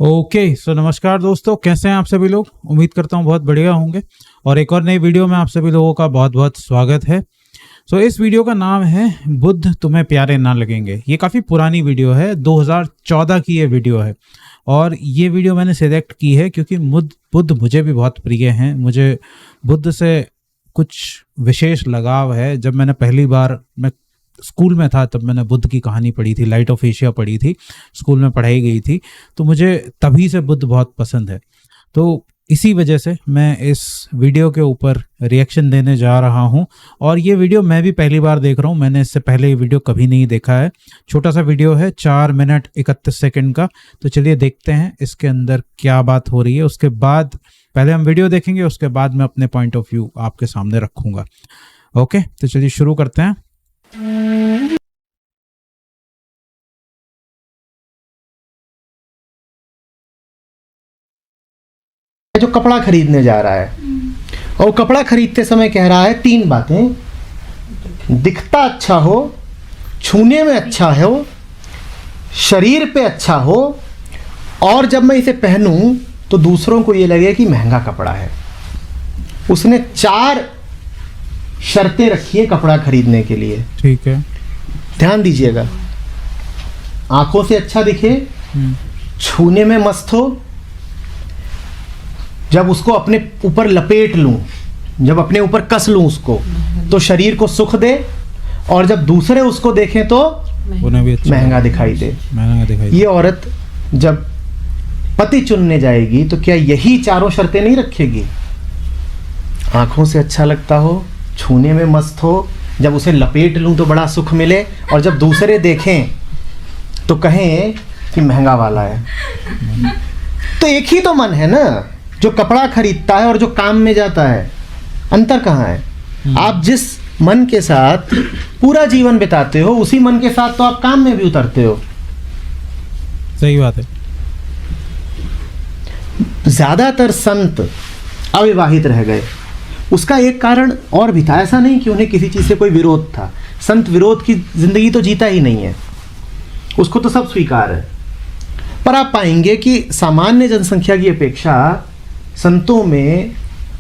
Okay so नमस्कार दोस्तों, कैसे हैं आप सभी लोग। उम्मीद करता हूं बहुत बढ़िया होंगे और एक और नई वीडियो में आप सभी लोगों का बहुत बहुत स्वागत है। सो इस वीडियो का नाम है बुद्ध तुम्हें प्यारे ना लगेंगे। ये काफ़ी पुरानी वीडियो है, 2014 की ये वीडियो है और ये वीडियो मैंने सिलेक्ट की है क्योंकि बुद्ध मुझे भी बहुत प्रिय हैं। मुझे बुद्ध से कुछ विशेष लगाव है। जब मैंने पहली बार मैं स्कूल में था तब मैंने बुद्ध की कहानी पढ़ी थी, लाइट ऑफ एशिया पढ़ी थी, स्कूल में पढ़ाई गई थी, तो मुझे तभी से बुद्ध बहुत पसंद है। तो इसी वजह से मैं इस वीडियो के ऊपर रिएक्शन देने जा रहा हूं और ये वीडियो मैं भी पहली बार देख रहा हूं। मैंने इससे पहले ये वीडियो कभी नहीं देखा है। छोटा सा वीडियो है, 4 मिनट 31 सेकंड का। तो चलिए देखते हैं इसके अंदर क्या बात हो रही है। उसके बाद पहले हम वीडियो देखेंगे, उसके बाद मैं अपने पॉइंट ऑफ व्यू आपके सामने रखूंगा। ओके, तो चलिए शुरू करते हैं। जो कपड़ा खरीदने जा रहा है और कपड़ा खरीदते समय कह रहा है 3 बातें। दिखता अच्छा हो, छूने में अच्छा हो, शरीर पे अच्छा हो और जब मैं इसे पहनूं तो दूसरों को ये लगे कि महंगा कपड़ा है। उसने 4 शर्तें रखी है कपड़ा खरीदने के लिए। ठीक है, ध्यान दीजिएगा। आंखों से अच्छा दिखे, छूने में मस्त हो, जब उसको अपने ऊपर लपेट लूं, जब अपने ऊपर कस लूं उसको तो शरीर को सुख दे और जब दूसरे उसको देखें तो उन्हें भी अच्छा महंगा दिखाई दे। ये औरत जब पति चुनने जाएगी तो क्या यही 4 शर्तें नहीं रखेगी? आंखों से अच्छा लगता हो, छूने में मस्त हो, जब उसे लपेट लूं तो बड़ा सुख मिले और जब दूसरे देखें तो कहें कि महंगा वाला है। तो एक ही तो मन है ना, जो कपड़ा खरीदता है और जो काम में जाता है। अंतर कहाँ है? आप जिस मन के साथ पूरा जीवन बिताते हो उसी मन के साथ तो आप काम में भी उतरते हो। सही बात है। ज्यादातर संत अविवाहित रह गए। उसका एक कारण और भी था। ऐसा नहीं कि उन्हें किसी चीज से कोई विरोध था। संत विरोध की जिंदगी तो जीता ही नहीं है, उसको तो सब स्वीकार है। पर आप पाएंगे कि सामान्य जनसंख्या की अपेक्षा संतों में,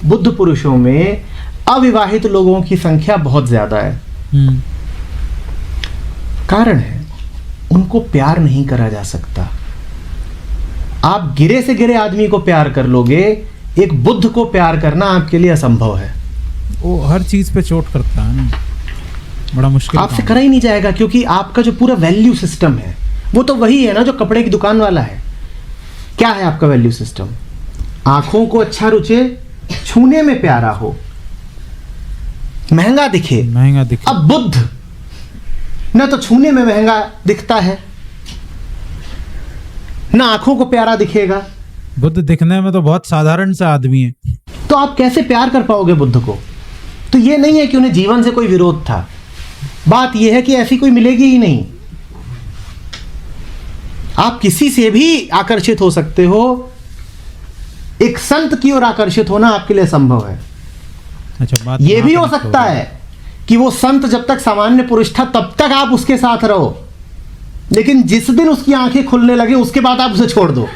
बुद्ध पुरुषों में अविवाहित लोगों की संख्या बहुत ज्यादा है। कारण है, उनको प्यार नहीं करा जा सकता। आप गिरे से गिरे आदमी को प्यार कर लोगे, एक बुद्ध को प्यार करना आपके लिए असंभव है। वो हर चीज पे चोट करता है ना, बड़ा मुश्किल आपसे करा ही नहीं जाएगा क्योंकि आपका जो पूरा वैल्यू सिस्टम है वो तो वही है ना जो कपड़े की दुकान वाला है। क्या है आपका वैल्यू सिस्टम? आंखों को अच्छा रुचे, छूने में प्यारा हो, महंगा दिखे। अब बुद्ध न तो छूने में महंगा दिखता है, न आंखों को प्यारा दिखेगा। बुद्ध दिखने में तो बहुत साधारण सा आदमी है। तो आप कैसे प्यार कर पाओगे बुद्ध को? तो ये नहीं है कि उन्हें जीवन से कोई विरोध था। बात यह है कि ऐसी कोई मिलेगी ही नहीं। आप किसी से भी आकर्षित हो सकते हो, एक संत की ओर आकर्षित होना आपके लिए संभव है। अच्छा, बात यह भी हो सकता है कि वो संत जब तक सामान्य पुरुष था तब तक आप उसके साथ रहो, लेकिन जिस दिन उसकी आंखें खुलने लगे उसके बाद आप उसे छोड़ दो।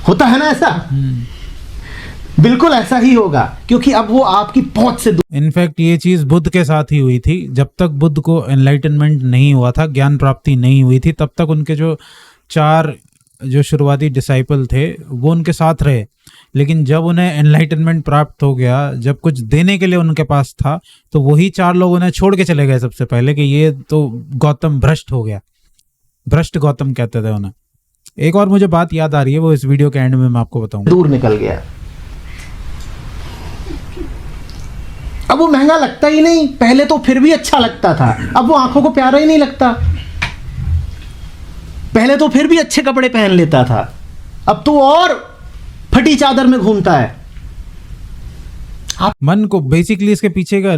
होता है ना ऐसा? बिल्कुल ऐसा ही होगा क्योंकि अब वो आपकी पहुंच से दूर। इनफैक्ट ये चीज बुद्ध के साथ ही हुई थी। जब तक बुद्ध को एनलाइटनमेंट नहीं हुआ था, ज्ञान प्राप्ति नहीं हुई थी, तब तक उनके जो 4 जो शुरुआती डिसाइपल थे वो उनके साथ रहे। लेकिन जब उन्हें एनलाइटनमेंट प्राप्त हो गया, जब कुछ देने के लिए उनके पास था, तो वही 4 लोग उन्हें छोड़ के चले गए सबसे पहले कि ये तो गौतम भ्रष्ट हो गया। भ्रष्ट गौतम कहते थे उन्हें। एक और मुझे बात याद आ रही है, वो इस वीडियो के एंड में मैं आपको बताऊंगा। दूर निकल गया। अब वो महंगा लगता ही नहीं। पहले तो फिर भी अच्छा लगता था, अब वो आंखों को प्यारा ही नहीं लगता। पहले तो फिर भी अच्छे कपड़े पहन लेता था, अब तो और फटी चादर में घूमता है। मन को बेसिकली इसके पीछे का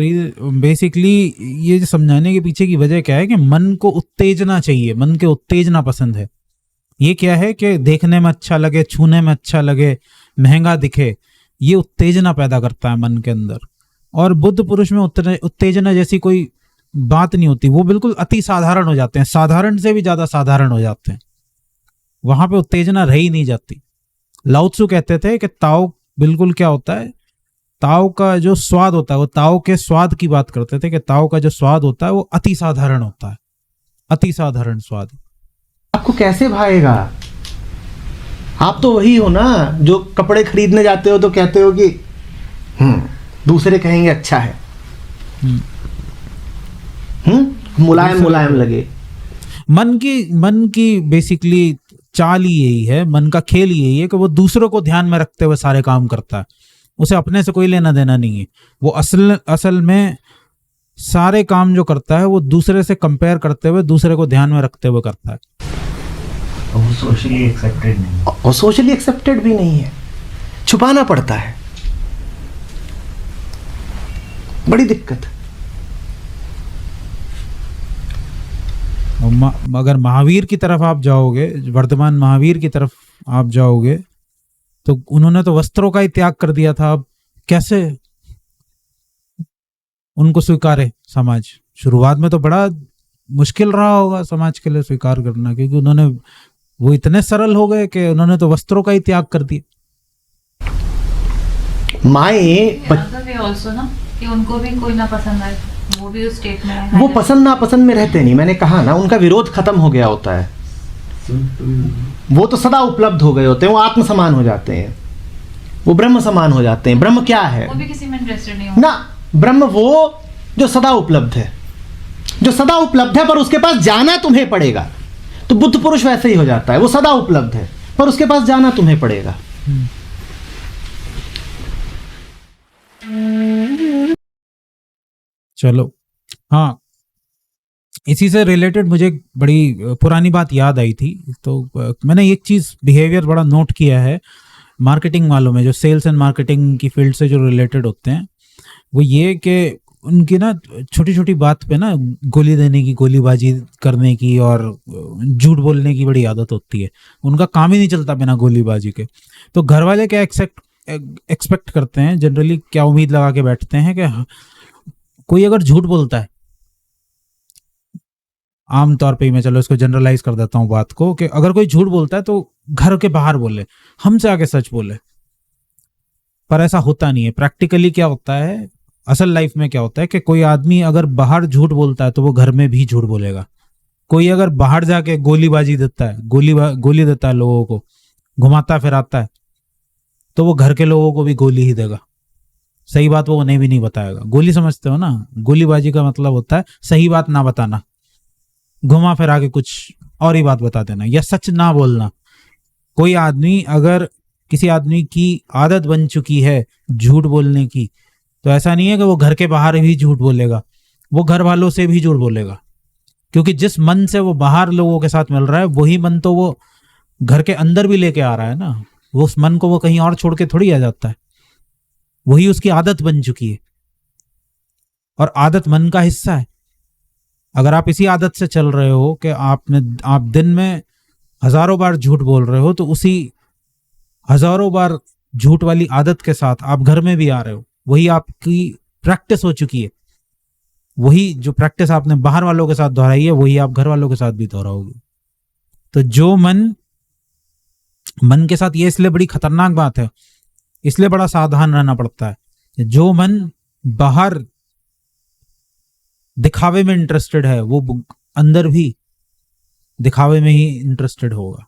बेसिकली ये समझाने के पीछे की वजह क्या है कि मन को उत्तेजना चाहिए, मन के उत्तेजना पसंद है। ये क्या है कि देखने में अच्छा लगे, छूने में अच्छा लगे, महंगा दिखे, ये उत्तेजना पैदा करता है मन के अंदर। और बुद्ध पुरुष में उत्तेजना जैसी कोई बात नहीं होती। वो बिल्कुल अति साधारण हो जाते हैं, साधारण से भी ज्यादा साधारण हो जाते हैं। वहां पे उत्तेजना रही नहीं जाती। लाओ त्सु कहते थे कि ताओ बिल्कुल क्या होता है, ताओ का जो स्वाद होता है, वो ताओ के स्वाद की बात करते थे कि ताओ का जो स्वाद होता है वो अति साधारण होता है, अति साधारण स्वाद। आपको कैसे भाएगा? आप तो वही हो ना जो कपड़े खरीदने जाते हो तो कहते हो कि दूसरे कहेंगे अच्छा है, मुलायम मुलायम लगे। मन की बेसिकली चाल ही यही है, मन का खेल ही यही है कि वो दूसरों को ध्यान में रखते हुए सारे काम करता है, उसे अपने से कोई लेना देना नहीं है। वो असल में सारे काम जो करता है वो दूसरे से कंपेयर करते हुए, दूसरे को ध्यान में रखते हुए करता है। वो सोशली एक्सेप्टेड नहीं, और सोशली एक्सेप्टेड भी नहीं है, छुपाना पड़ता है, बड़ी दिक्कत। अगर महावीर की तरफ आप जाओगे, वर्तमान महावीर की तरफ आप जाओगे, तो उन्होंने तो वस्त्रों का ही त्याग कर दिया था। अब कैसे उनको स्वीकारे समाज? शुरुआत में तो बड़ा मुश्किल रहा होगा समाज के लिए स्वीकार करना, क्योंकि उन्होंने वो इतने सरल हो गए कि उन्होंने तो वस्त्रों का ही त्याग कर दिया। माए ऑल्सो ना कि उनको भी कोई ना पसंद आए, वो भी उस स्टेट में है। वो पसंद नापसंद में रहते नहीं, मैंने कहा ना, उनका विरोध खत्म हो गया होता है। वो तो सदा उपलब्ध हो गए होते हैं, वो आत्म समान हो जाते हैं, वो ब्रह्म समान हो जाते हैं। ब्रह्म क्या है? वो भी किसी में इंटरेस्टेड नहीं होता ना, ब्रह्म वो जो सदा उपलब्ध है, जो सदा उपलब्ध है पर उसके पास जाना तुम्हें पड़ेगा। तो बुद्ध पुरुष वैसे ही हो जाता है, वो सदा उपलब्ध है पर उसके पास जाना तुम्हें पड़ेगा। चलो, हाँ, इसी से रिलेटेड मुझे एक बड़ी पुरानी बात याद आई थी। तो मैंने एक चीज बिहेवियर बड़ा नोट किया है मार्केटिंग वालों में, जो सेल्स एंड मार्केटिंग की फील्ड से जो रिलेटेड होते हैं, वो ये कि उनकी ना छोटी छोटी बात पे ना गोली देने की, गोलीबाजी करने की और झूठ बोलने की बड़ी आदत होती है। उनका काम ही नहीं चलता बिना गोलीबाजी के। तो घर वाले क्या एक्सपेक्ट करते हैं, जनरली क्या उम्मीद लगा के बैठते हैं कि कोई अगर झूठ बोलता है, आमतौर पे ही मैं चलो इसको जनरलाइज कर देता हूँ बात को, कि अगर कोई झूठ बोलता है तो घर के बाहर बोले, हमसे आके सच बोले। पर ऐसा होता नहीं है। प्रैक्टिकली क्या होता है, असल लाइफ में क्या होता है कि कोई आदमी अगर बाहर झूठ बोलता है तो वो घर में भी झूठ बोलेगा। कोई अगर बाहर जाके गोलीबाजी देता है, गोली देता है, लोगों को घुमाता फिराता है, तो वो घर के लोगों को भी गोली ही देगा। सही बात वो उन्हें भी नहीं बताएगा। गोली समझते हो ना? गोलीबाजी का मतलब होता है सही बात ना बताना, घुमा फिरा के कुछ और ही बात बता देना, या सच ना बोलना। कोई आदमी, अगर किसी आदमी की आदत बन चुकी है झूठ बोलने की, तो ऐसा नहीं है कि वो घर के बाहर भी झूठ बोलेगा, वो घर वालों से भी झूठ बोलेगा। क्योंकि जिस मन से वो बाहर लोगों के साथ मिल रहा है, वही मन तो वो घर के अंदर भी लेके आ रहा है ना। वो उस मन को वो कहीं और छोड़ के थोड़ी आ जाता है, वही उसकी आदत बन चुकी है। और आदत मन का हिस्सा है। अगर आप इसी आदत से चल रहे हो कि आप दिन में हजारों बार झूठ बोल रहे हो, तो उसी हजारों बार झूठ वाली आदत के साथ आप घर में भी आ रहे हो। वही आपकी प्रैक्टिस हो चुकी है। वही जो प्रैक्टिस आपने बाहर वालों के साथ दोहराई है, वही आप घर वालों के साथ भी दोहराओगे। तो जो मन के साथ, ये इसलिए बड़ी खतरनाक बात है, इसलिए बड़ा सावधान रहना पड़ता है। जो मन बाहर दिखावे में इंटरेस्टेड है, वो अंदर भी दिखावे में ही इंटरेस्टेड होगा।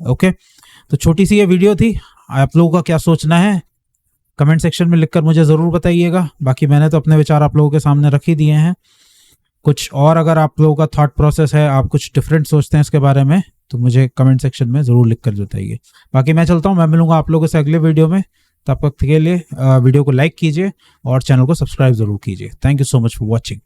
ओके, तो छोटी सी ये वीडियो थी। आप लोगों का क्या सोचना है कमेंट सेक्शन में लिखकर मुझे ज़रूर बताइएगा। बाकी मैंने तो अपने विचार आप लोगों के सामने रख ही दिए हैं। कुछ और अगर आप लोगों का थॉट प्रोसेस है, आप कुछ डिफरेंट सोचते हैं इसके बारे में, तो मुझे कमेंट सेक्शन में ज़रूर लिखकर बताइए। बाकी मैं चलता हूँ, मैं मिलूंगा आप लोगों से अगले वीडियो में। तब तक के लिए वीडियो को लाइक कीजिए और चैनल को सब्सक्राइब ज़रूर कीजिए। Thank you so much for watching.